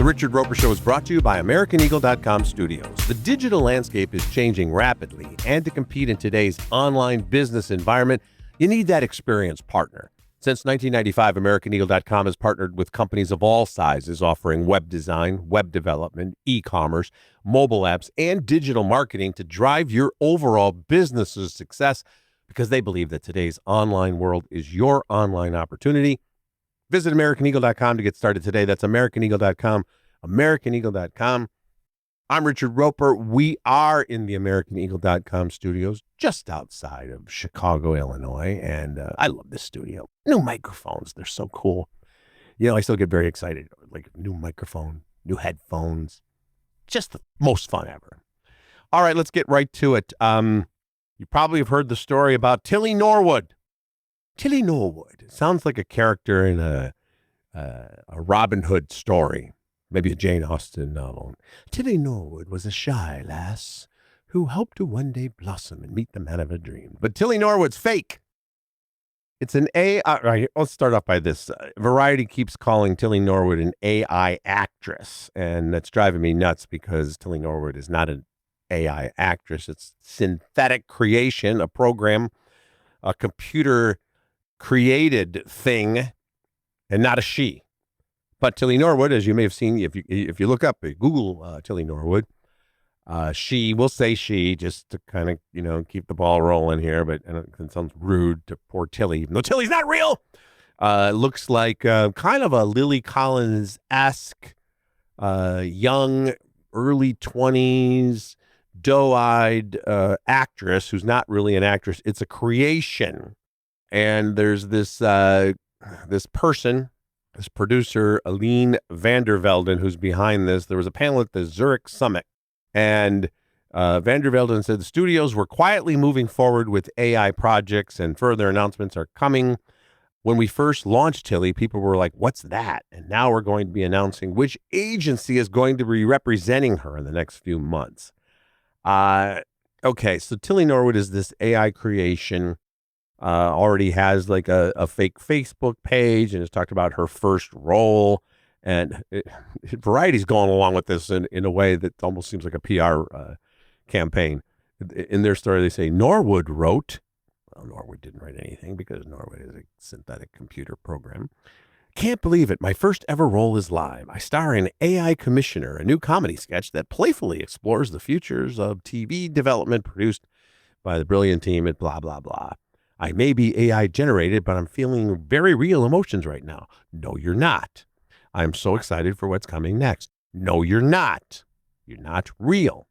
The Richard Roeper Show is brought to you by AmericanEagle.com Studios. The digital landscape is changing rapidly, and to compete in today's online business environment, you need that experienced partner. Since 1995, AmericanEagle.com has partnered with companies of all sizes offering web design, web development, e-commerce, mobile apps, and digital marketing to drive your overall business's success because they believe that today's online world is your online opportunity. Visit AmericanEagle.com to get started today. That's AmericanEagle.com, AmericanEagle.com. I'm Richard Roeper. We are in the AmericanEagle.com studios just outside of Chicago, Illinois, and I love this studio. New microphones, they're so cool. You know, I still get very excited. Like new microphone, new headphones, just the most fun ever. All right, let's get right to it. You probably have heard the story about Tilly Norwood. Tilly Norwood. It sounds like a character in a Robin Hood story. Maybe a Jane Austen novel. Tilly Norwood was a shy lass who hoped to one day blossom and meet the man of her dream. But Tilly Norwood's fake. It's an AI. Right, let's start off by this. Variety keeps calling Tilly Norwood an AI actress, and that's driving me nuts because Tilly Norwood is not an AI actress. It's synthetic creation, a program, a computer created thing, and not a she. But Tilly Norwood, as you may have seen, if you look up, Google Tilly Norwood, she will say she just to kind of, keep the ball rolling here. But it sounds rude to poor Tilly, even though Tilly's not real. Looks like kind of a Lily Collins-esque, young, early 20s, doe-eyed actress who's not really an actress. It's a creation. And there's this person, this producer, Aline van der Velden, who's behind this. There was a panel at the Zurich Summit, and van der Velden said the studios were quietly moving forward with AI projects, and further announcements are coming. When we first launched Tilly, people were like, what's that? And now we're going to be announcing which agency is going to be representing her in the next few months. Okay, so Tilly Norwood is this AI creation. Already has like a fake Facebook page and has talked about her first role. And Variety's going along with this in a way that almost seems like a PR campaign. In their story, they say Norwood wrote. Well, Norwood didn't write anything because Norwood is a synthetic computer program. Can't believe it. My first ever role is live. I star in AI Commissioner, a new comedy sketch that playfully explores the futures of TV development produced by the brilliant team at blah, blah, blah. I may be AI generated, but I'm feeling very real emotions right now. No, you're not. I'm so excited for what's coming next. No, you're not. You're not real.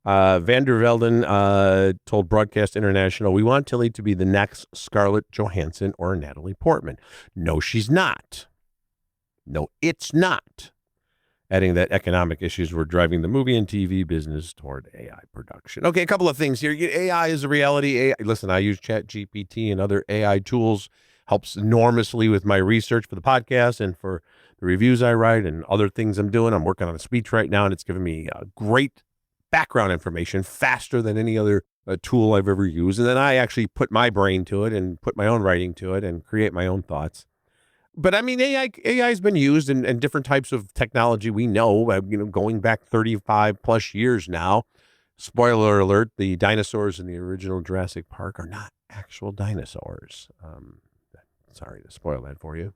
Van der Velden told Broadcast International, we want Tilly to be the next Scarlett Johansson or Natalie Portman. No, she's not. No, it's not. Adding that economic issues were driving the movie and TV business toward AI production. Okay, a couple of things here. AI is a reality. Listen, I use ChatGPT and other AI tools. Helps enormously with my research for the podcast and for the reviews I write and other things I'm doing. I'm working on a speech right now, and it's giving me great background information faster than any other tool I've ever used. And then I actually put my brain to it and put my own writing to it and create my own thoughts. But I mean, AI has been used in different types of technology. We know, going back 35 plus years now. Spoiler alert: the dinosaurs in the original Jurassic Park are not actual dinosaurs. Sorry to spoil that for you.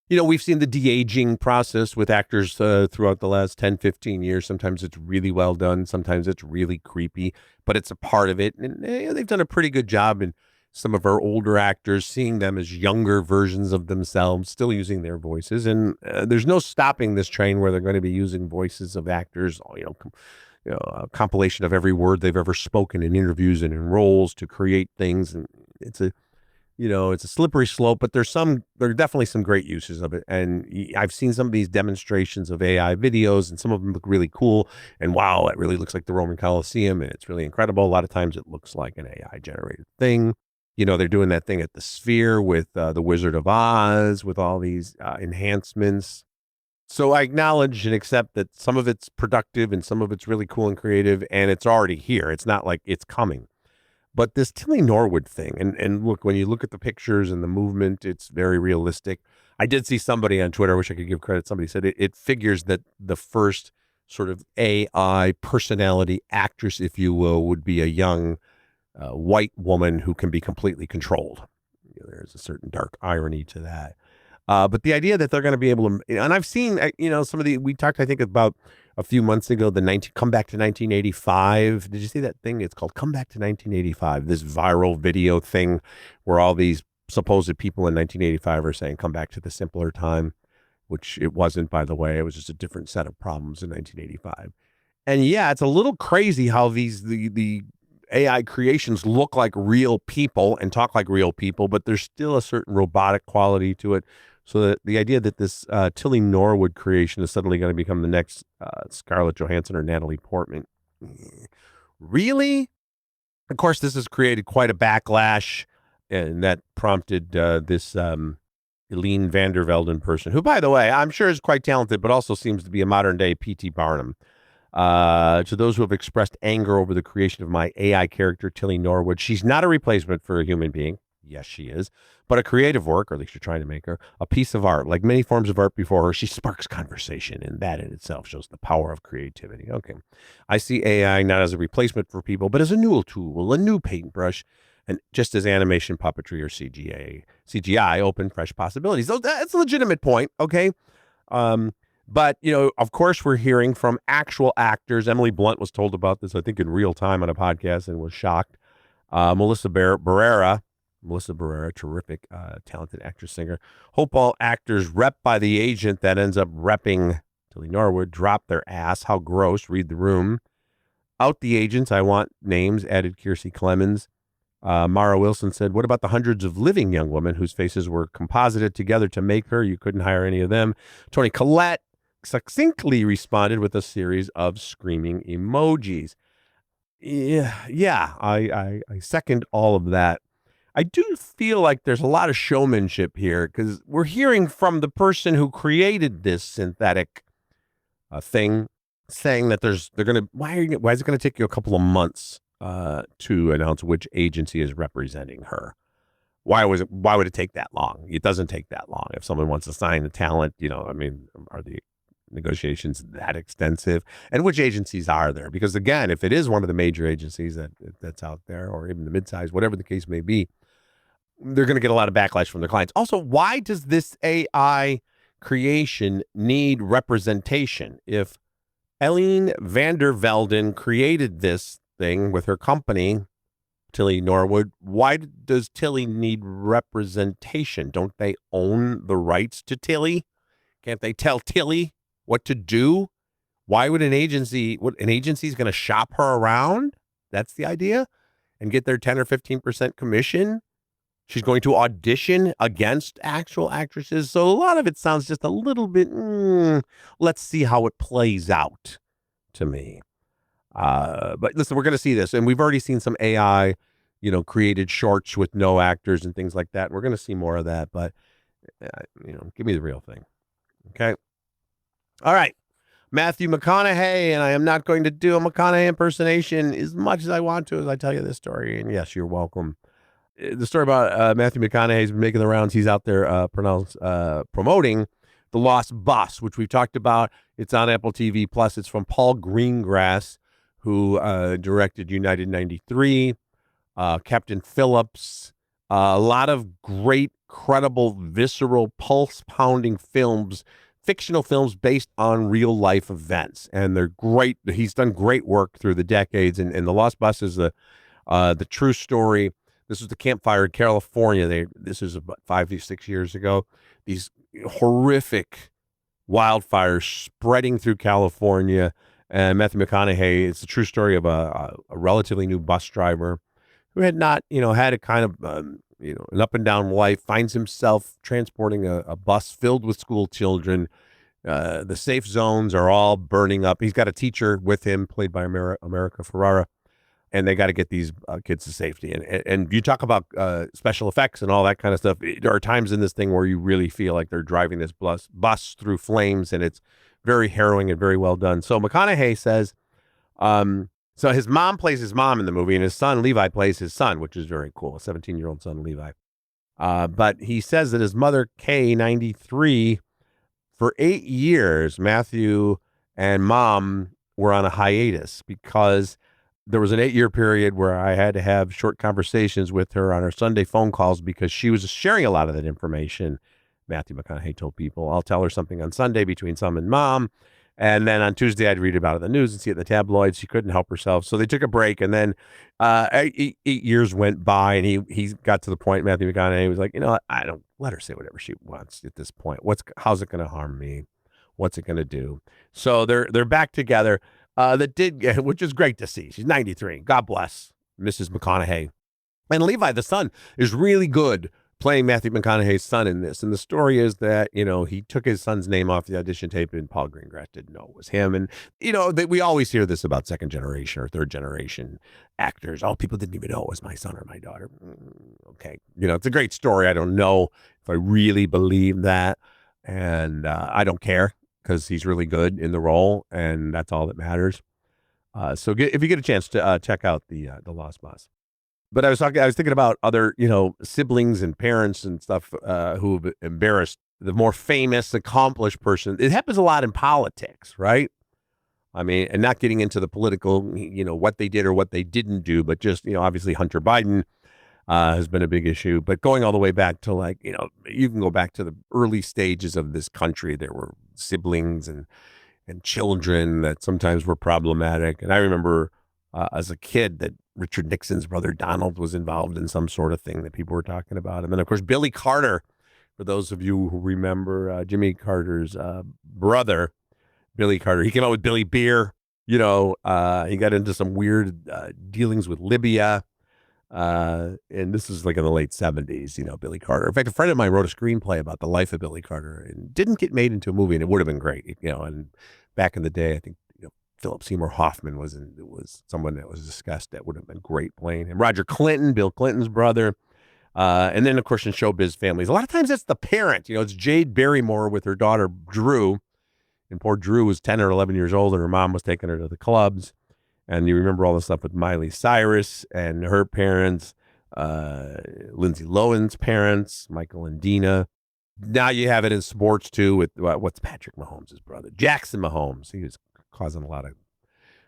We've seen the de-aging process with actors throughout the last 10, 15 years. Sometimes it's really well done. Sometimes it's really creepy, but it's a part of it. And they've done a pretty good job in some of our older actors, seeing them as younger versions of themselves, still using their voices. And there's no stopping this train where they're going to be using voices of actors, a compilation of every word they've ever spoken in interviews and in roles to create things. And it's a slippery slope, but there are definitely some great uses of it. And I've seen some of these demonstrations of AI videos, and some of them look really cool. And wow, it really looks like the Roman Colosseum, and it's really incredible. A lot of times it looks like an AI generated thing. They're doing that thing at the Sphere with the Wizard of Oz, with all these enhancements. So I acknowledge and accept that some of it's productive and some of it's really cool and creative, and it's already here. It's not like it's coming. But this Tilly Norwood thing, and look, when you look at the pictures and the movement, it's very realistic. I did see somebody on Twitter, I wish I could give credit. Somebody said it figures that the first sort of AI personality actress, if you will, would be a young white woman who can be completely controlled. There's a certain dark irony to that. But the idea that they're going to be able to, and I've seen, some of we talked, I think, about a few months ago, Come Back to 1985. Did you see that thing? It's called Come Back to 1985, this viral video thing where all these supposed people in 1985 are saying, come back to the simpler time, which it wasn't, by the way. It was just a different set of problems in 1985. And yeah, it's a little crazy how the AI creations look like real people and talk like real people, but there's still a certain robotic quality to it. So that the idea that this Tilly Norwood creation is suddenly going to become the next Scarlett Johansson or Natalie Portman. Really? Of course, this has created quite a backlash, and that prompted this Helene van der Velden person, who, by the way, I'm sure is quite talented, but also seems to be a modern-day P.T. Barnum. To those who have expressed anger over the creation of my AI character, Tilly Norwood, she's not a replacement for a human being. Yes, she is. But a creative work, or at least you're trying to make her, a piece of art. Like many forms of art before her, she sparks conversation, and that in itself shows the power of creativity. Okay. I see AI not as a replacement for people, but as a new tool, a new paintbrush, and just as animation, puppetry, or CGI open fresh possibilities. So that's a legitimate point, okay? But, of course, we're hearing from actual actors. Emily Blunt was told about this, I think, in real time on a podcast and was shocked. Melissa Barrera, terrific, talented actress, singer. Hope all actors rep by the agent that ends up repping Tilly Norwood drop their ass. How gross. Read the room. Out the agents. I want names, added Kiersey Clemens. Mara Wilson said, what about the hundreds of living young women whose faces were composited together to make her? You couldn't hire any of them. Toni Collette succinctly responded with a series of screaming emojis. Yeah, I second all of that. I do feel like there's a lot of showmanship here because we're hearing from the person who created this synthetic thing saying that why is it going to take you a couple of months to announce which agency is representing her? Why would it take that long? It doesn't take that long. If someone wants to sign the talent, are the negotiations that extensive? And which agencies are there? Because again, if it is one of the major agencies that's out there, or even the midsize, whatever the case may be, they're going to get a lot of backlash from their clients. Also, why does this AI creation need representation? If Helene van der Velden created this thing with her company, Tilly Norwood, why does Tilly need representation? Don't they own the rights to Tilly? Can't they tell Tilly what to do? Why would an agency is going to shop her around? That's the idea, and get their 10 or 15% commission. She's going to audition against actual actresses. So a lot of it sounds just a little bit, let's see how it plays out to me. But listen, we're going to see this. And we've already seen some AI, created shorts with no actors and things like that. And we're going to see more of that. But, give me the real thing. Okay. All right. Matthew McConaughey, and I am not going to do a McConaughey impersonation as much as I want to as I tell you this story. And yes, you're welcome. The story about Matthew McConaughey has been making the rounds. He's out there promoting The Lost Bus, which we've talked about. It's on Apple TV Plus. It's from Paul Greengrass, who directed United 93, Captain Phillips, a lot of great, credible, visceral, pulse-pounding films, fictional films based on real-life events. And they're great. He's done great work through the decades. And The Lost Bus is the true story. This was the campfire in California. This is about 5 to 6 years ago. These horrific wildfires spreading through California. And Matthew McConaughey, it's a true story of a relatively new bus driver who had not, had a kind of, an up and down life, finds himself transporting a bus filled with school children. The safe zones are all burning up. He's got a teacher with him, played by America Ferrara. And they got to get these kids to safety. And you talk about special effects and all that kind of stuff. There are times in this thing where you really feel like they're driving this bus through flames, and it's very harrowing and very well done. So McConaughey says So his mom plays his mom in the movie, and his son Levi plays his son, which is very cool. A 17-year-old son Levi. But he says that his mother K93, for 8 years, Matthew and mom were on a hiatus because there was an 8-year period where I had to have short conversations with her on her Sunday phone calls because she was sharing a lot of that information. Matthew McConaughey told people, I'll tell her something on Sunday between some and mom. And then on Tuesday, I'd read about it in the news and see it in the tabloids. She couldn't help herself. So they took a break. And then 8 years went by, and he got to the point, Matthew McConaughey was like, I don't let her say whatever she wants at this point. How's it going to harm me? What's it going to do? So they're back together. Which is great to see. She's 93. God bless Mrs. McConaughey. And Levi, the son, is really good playing Matthew McConaughey's son in this. And the story is that, he took his son's name off the audition tape and Paul Greengrass didn't know it was him. And, we always hear this about second generation or third generation actors. Oh, people didn't even know it was my son or my daughter. Okay. It's a great story. I don't know if I really believe that. And I don't care because he's really good in the role. And that's all that matters. So if you get a chance to check out the Lost Boss. But I was thinking about other, siblings and parents and stuff who've embarrassed the more famous, accomplished person. It happens a lot in politics, right? I mean, and not getting into the political, what they did or what they didn't do, but just, obviously Hunter Biden has been a big issue. But going all the way back to you can go back to the early stages of this country. There were siblings and children that sometimes were problematic. And I remember as a kid that Richard Nixon's brother Donald was involved in some sort of thing that people were talking about. And then, of course, Billy Carter, for those of you who remember Jimmy Carter's brother, Billy Carter, he came out with Billy Beer. He got into some weird dealings with Libya. And this is like in the late 70s, Billy Carter. In fact, a friend of mine wrote a screenplay about the life of Billy Carter and didn't get made into a movie, and it would have been great, and back in the day, I think, Philip Seymour Hoffman was someone that was discussed that would have been great playing. And Roger Clinton, Bill Clinton's brother. And then, of course, in showbiz families, a lot of times it's the parent. It's Jade Barrymore with her daughter, Drew. And poor Drew was 10 or 11 years old, and her mom was taking her to the clubs. And you remember all the stuff with Miley Cyrus and her parents, Lindsay Lohan's parents, Michael and Dina. Now you have it in sports, too, with what's Patrick Mahomes' brother, Jackson Mahomes. He was causing a lot of,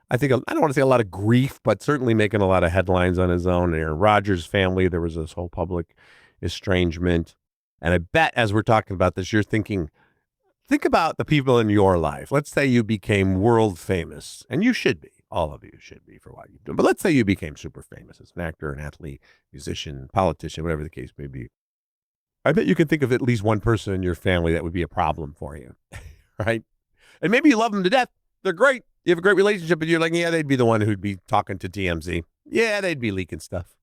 I don't want to say a lot of grief, but certainly making a lot of headlines on his own. Aaron Rodgers' family, there was this whole public estrangement. And I bet as we're talking about this, you're thinking, think about the people in your life. Let's say you became world famous, and you should be. All of you should be for what you've done. But let's say you became super famous as an actor, an athlete, musician, politician, whatever the case may be. I bet you can think of at least one person in your family that would be a problem for you, right? And maybe you love them to death. They're great. You have a great relationship, and you're like, yeah, they'd be the one who'd be talking to TMZ. Yeah, they'd be leaking stuff.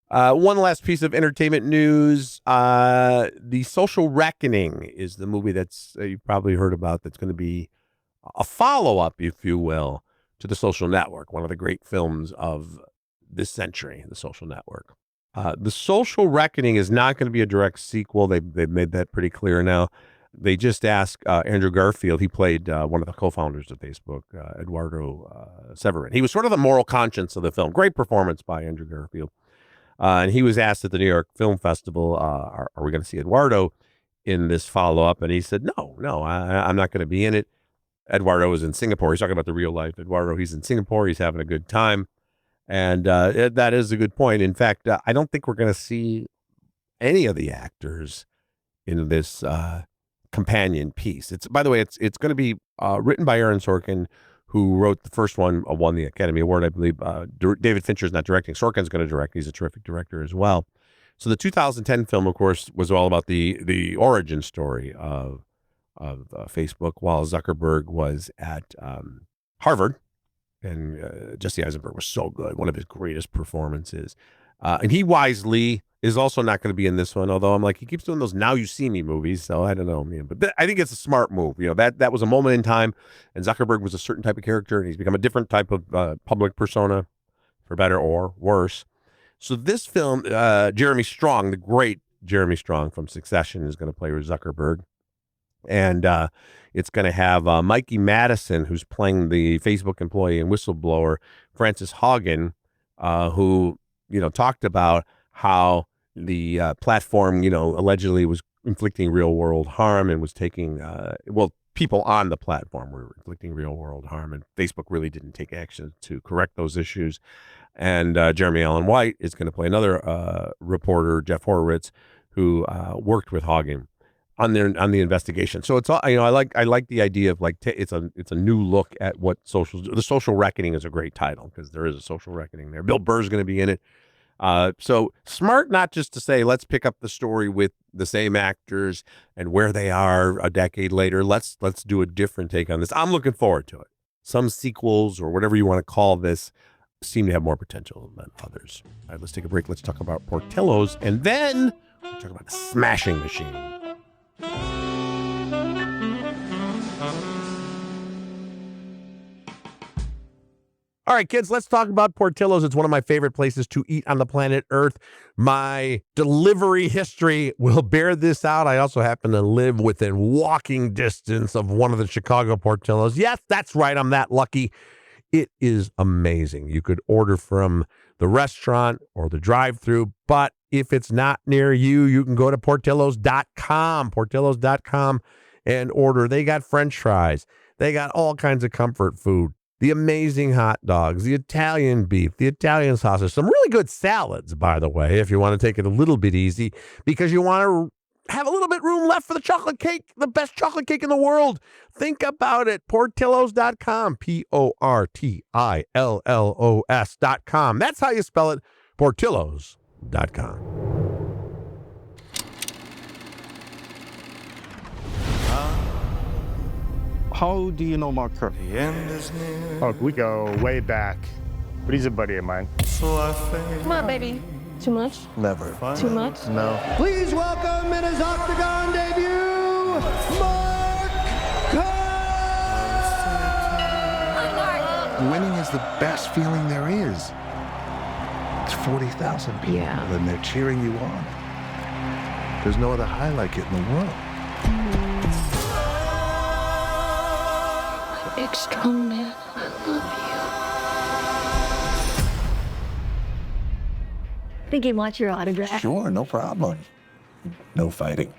One last piece of entertainment news. The Social Reckoning is the movie that's you've probably heard about that's going to be a follow-up, if you will, to The Social Network, one of the great films of this century, The Social Network. The Social Reckoning is not going to be a direct sequel. They've made that pretty clear now. They just asked Andrew Garfield. He played one of the co-founders of Facebook, Eduardo Severin. He was sort of the moral conscience of the film. Great performance by Andrew Garfield. And he was asked at the New York Film Festival, are we going to see Eduardo in this follow-up? And he said, no, I'm not going to be in it. Eduardo is in Singapore. He's talking about the real life Eduardo. He's in Singapore. He's having a good time. And that is a good point. In fact, I don't think we're going to see any of the actors in this companion piece. By the way, it's going to be written by Aaron Sorkin, who wrote the first one, won the Academy Award, I believe. David Fincher's not directing. Sorkin's going to direct. He's a terrific director as well. So the 2010 film, of course, was all about the origin story of Facebook, while Zuckerberg was at Harvard. And Jesse Eisenberg was so good, one of his greatest performances. And he wisely is also not going to be in this one, although I'm like, he keeps doing those Now You See Me movies, so I don't know. But I think it's a smart move. That was a moment in time, and Zuckerberg was a certain type of character, and he's become a different type of public persona, for better or worse. So this film, Jeremy Strong, the great Jeremy Strong from Succession, is going to play with Zuckerberg. And it's going to have Mikey Madison, who's playing the Facebook employee and whistleblower, Frances Haugen, who, talked about how the platform, allegedly was inflicting real world harm and was taking, people on the platform were inflicting real world harm, and Facebook really didn't take action to correct those issues. And Jeremy Allen White is going to play another reporter, Jeff Horowitz, who worked with Haugen on the investigation. So it's all, I like the idea of it's a new look at what the social reckoning is a great title, because there is a social reckoning there. Bill Burr's going to be in it. So smart, not just to say, let's pick up the story with the same actors and where they are a decade later. Let's do a different take on this. I'm looking forward to it. Some sequels, or whatever you want to call this, seem to have more potential than others. All right, let's take a break. Let's talk about Portillo's, and then we'll talk about the Smashing Machine. All right, kids, let's talk about Portillo's. It's one of my favorite places to eat on the planet Earth. My delivery history will bear this out. I also happen to live within walking distance of one of the Chicago Portillo's. Yes, that's right. I'm that lucky. It is amazing. You could order from the restaurant or the drive-thru, but if it's not near you, you can go to portillos.com, and order. They got French fries. They got all kinds of comfort food. The amazing hot dogs, the Italian beef, the Italian sausage, some really good salads, by the way, if you want to take it a little bit easy, because you want to have a little bit room left for the chocolate cake, the best chocolate cake in the world. Think about it. Portillos.com, Portillos.com. That's how you spell it, Portillos.com. How do you know Mark Kerr? Oh, we go way back. But he's a buddy of mine. Come on, baby. Too much? Never. Too much? No. Please welcome in his Octagon debut, Mark Kerr! Winning is the best feeling there is. It's 40,000 people, Yeah. and they're cheering you on. There's no other high like it in the world. Big, strong man. I love you. I think he wants your autograph. Sure, no problem. No fighting.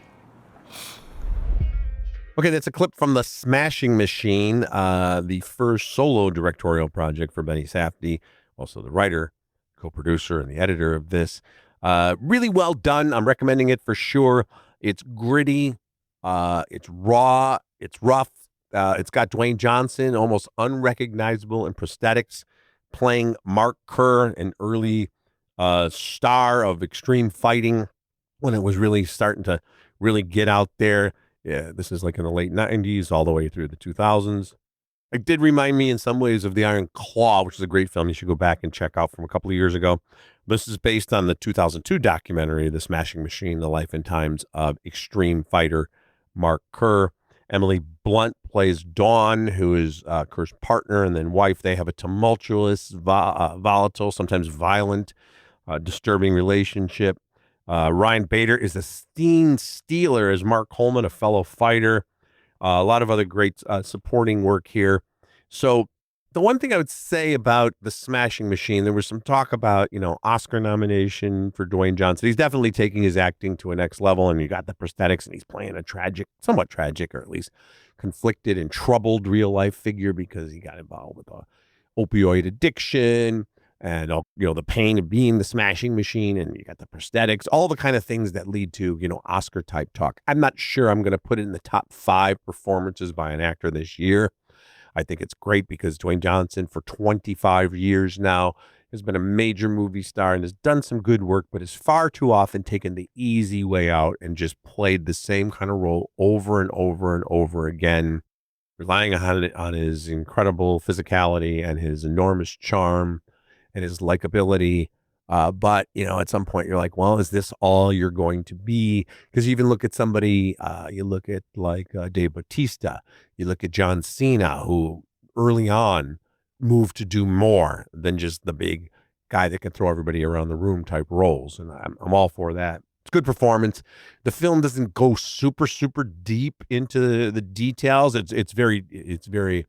Okay, that's a clip from The Smashing Machine, the first solo directorial project for Benny Safdie, also the writer, co-producer, and the editor of this. Really well done. I'm recommending it for sure. It's gritty. It's raw. It's rough. It's got Dwayne Johnson, almost unrecognizable in prosthetics, playing Mark Kerr, an early star of extreme fighting when it was really starting to really get out there. Yeah, this is like in the late 90s all the way through the 2000s. It did remind me in some ways of The Iron Claw, which is a great film you should go back and check out from a couple of years ago. This is based on the 2002 documentary, The Smashing Machine, The Life and Times of Extreme Fighter Mark Kerr. Emily Blunt plays Dawn, who is Kerr's partner and then wife. They have a tumultuous, volatile, sometimes violent, disturbing relationship. Ryan Bader is a scene stealer as Mark Coleman, a fellow fighter. A lot of other great supporting work here. So the one thing I would say about The Smashing Machine, there was some talk about, Oscar nomination for Dwayne Johnson. He's definitely taking his acting to a next level, and you got the prosthetics, and he's playing a somewhat tragic, or at least conflicted and troubled real life figure because he got involved with opioid addiction and, the pain of being the Smashing Machine, and you got the prosthetics, all the kind of things that lead to, Oscar type talk. I'm not sure I'm going to put it in the top 5 performances by an actor this year. I think it's great because Dwayne Johnson for 25 years now has been a major movie star and has done some good work, but has far too often taken the easy way out and just played the same kind of role over and over and over again, relying on his incredible physicality and his enormous charm and his likability. But, at some point you're like, well, is this all you're going to be? Because you even look at somebody, you look at Dave Bautista, you look at John Cena, who early on moved to do more than just the big guy that can throw everybody around the room type roles. And I'm all for that. It's a good performance. The film doesn't go super, super deep into the details. It's very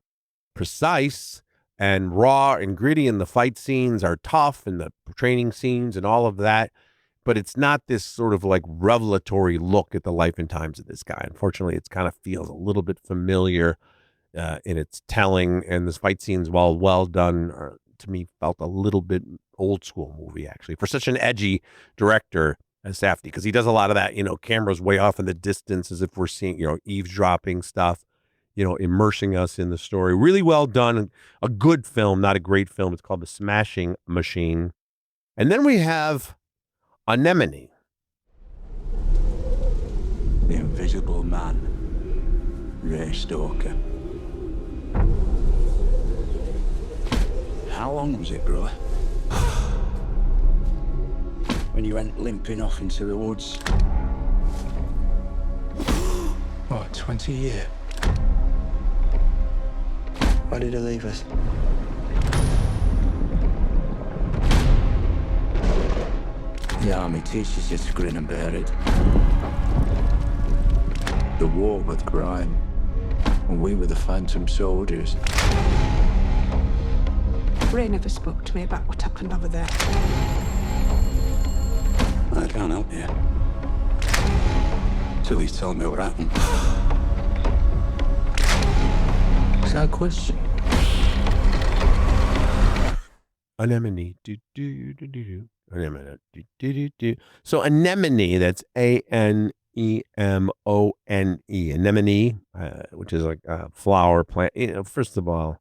precise and raw and gritty, and the fight scenes are tough, and the training scenes and all of that. But it's not this sort of like revelatory look at the life and times of this guy. Unfortunately, it kind of feels a little bit familiar in its telling, and the fight scenes, while well done, to me felt a little bit old school movie actually for such an edgy director as Safdie, because he does a lot of that, cameras way off in the distance as if we're seeing, eavesdropping stuff, immersing us in the story. Really well done. A good film, not a great film. It's called The Smashing Machine. And then we have Anemone. The Invisible Man, Ray Stoker. How long was it, brother? When you went limping off into the woods? What, 20 years? Why did he leave us? The army teaches you to grin and bear it. The war with crime, and we were the phantom soldiers. Ray never spoke to me about what happened over there. I can't help you. Till he's telling me what happened. Is that a question? Anemone. Anemone. So Anemone, that's Anemone. Anemone, which is like a flower plant. First of all,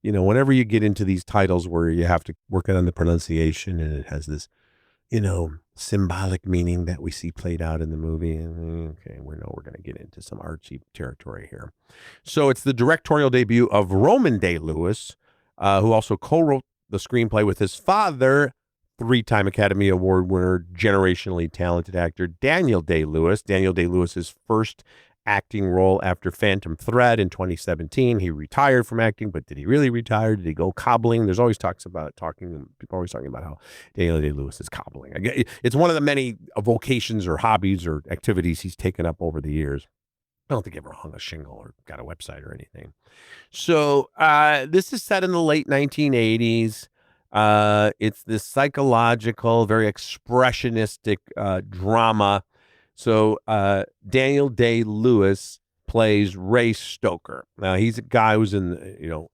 whenever you get into these titles where you have to work on the pronunciation, and it has this, symbolic meaning that we see played out in the movie. Okay, we're going to get into some artsy territory here. So it's the directorial debut of Roman Day-Lewis, who also co-wrote the screenplay with his father, 3-time Academy Award winner, generationally talented actor Daniel Day-Lewis. Daniel Day-Lewis's first acting role after Phantom Thread in 2017. He retired from acting, but did he really retire? Did he go cobbling? There's always people always talking about how Daniel Day-Lewis is cobbling. It's one of the many vocations or hobbies or activities he's taken up over the years. I don't think he ever hung a shingle or got a website or anything. So this is set in the late 1980s. It's this psychological, very expressionistic drama. So Daniel Day-Lewis plays Ray Stoker. Now, he's a guy who's in,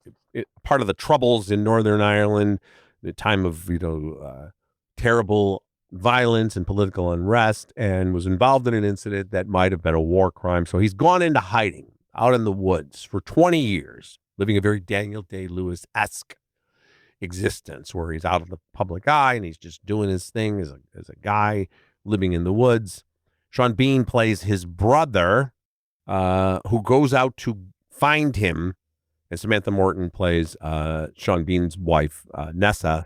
part of the Troubles in Northern Ireland, the time of, terrible violence and political unrest, and was involved in an incident that might have been a war crime. So he's gone into hiding out in the woods for 20 years, living a very Daniel Day-Lewis-esque existence where he's out of the public eye and he's just doing his thing as a guy living in the woods. Sean Bean plays his brother, who goes out to find him, and Samantha Morton plays Sean Bean's wife, Nessa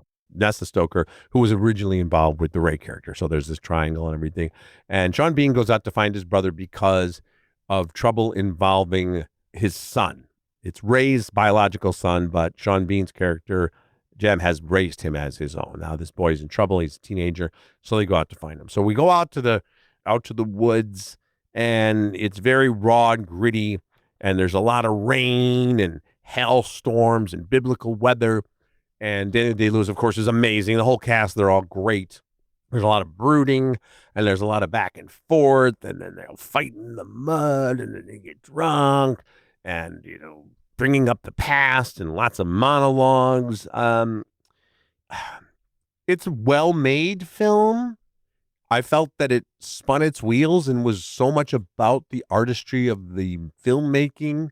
Stoker, who was originally involved with the Ray character. So there's this triangle and everything. And Sean Bean goes out to find his brother because of trouble involving his son. It's Ray's biological son, but Sean Bean's character, Jem, has raised him as his own. Now this boy's in trouble. He's a teenager. So they go out to find him. So we go out to the woods, and it's very raw and gritty, and there's a lot of rain and hailstorms and biblical weather. And Daniel Day-Lewis, of course, is amazing. The whole cast, they're all great. There's a lot of brooding, and there's a lot of back and forth, and then they'll fight in the mud, and then they get drunk, and, bringing up the past, and lots of monologues. It's a well-made film. I felt that it spun its wheels and was so much about the artistry of the filmmaking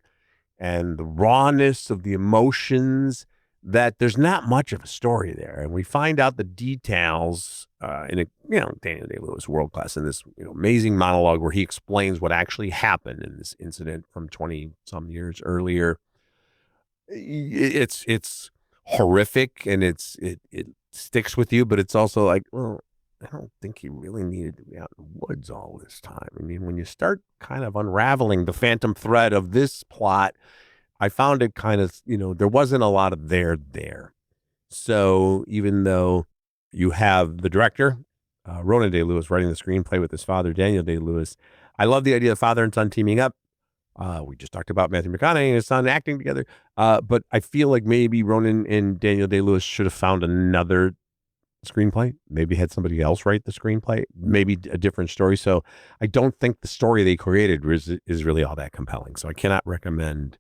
and the rawness of the emotions that there's not much of a story there. And we find out the details in Daniel Day-Lewis, world class, in this amazing monologue where he explains what actually happened in this incident from 20 some years earlier. It's horrific, and it sticks with you, but it's also like, well, I don't think he really needed to be out in the woods all this time. I mean, when you start kind of unraveling the phantom thread of this plot, I found it kind of, there wasn't a lot of there. So even though you have the director, Ronan Day-Lewis writing the screenplay with his father, Daniel Day-Lewis. I love the idea of father and son teaming up. We just talked about Matthew McConaughey and his son acting together. But I feel like maybe Ronan and Daniel Day-Lewis should have found another screenplay, maybe had somebody else write the screenplay, maybe a different story. So I don't think the story they created is really all that compelling. So I cannot recommend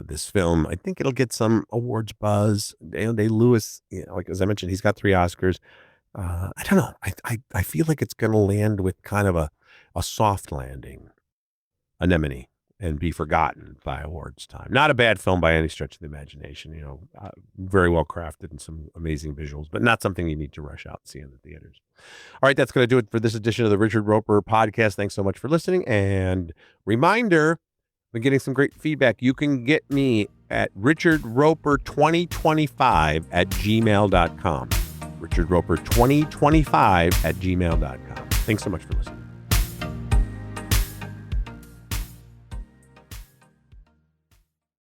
this film. I think it'll get some awards buzz. Daniel Day-Lewis, like as I mentioned, he's got 3 Oscars. I don't know. I feel like it's going to land with kind of a soft landing, Anemone, and be forgotten by awards time. Not a bad film by any stretch of the imagination. Very well crafted and some amazing visuals, but not something you need to rush out and see in the theaters. All right, that's going to do it for this edition of the Richard Roeper podcast. Thanks so much for listening. And reminder, I've been getting some great feedback. You can get me at richardroeper2025@gmail.com. richardroeper2025@gmail.com. Thanks so much for listening.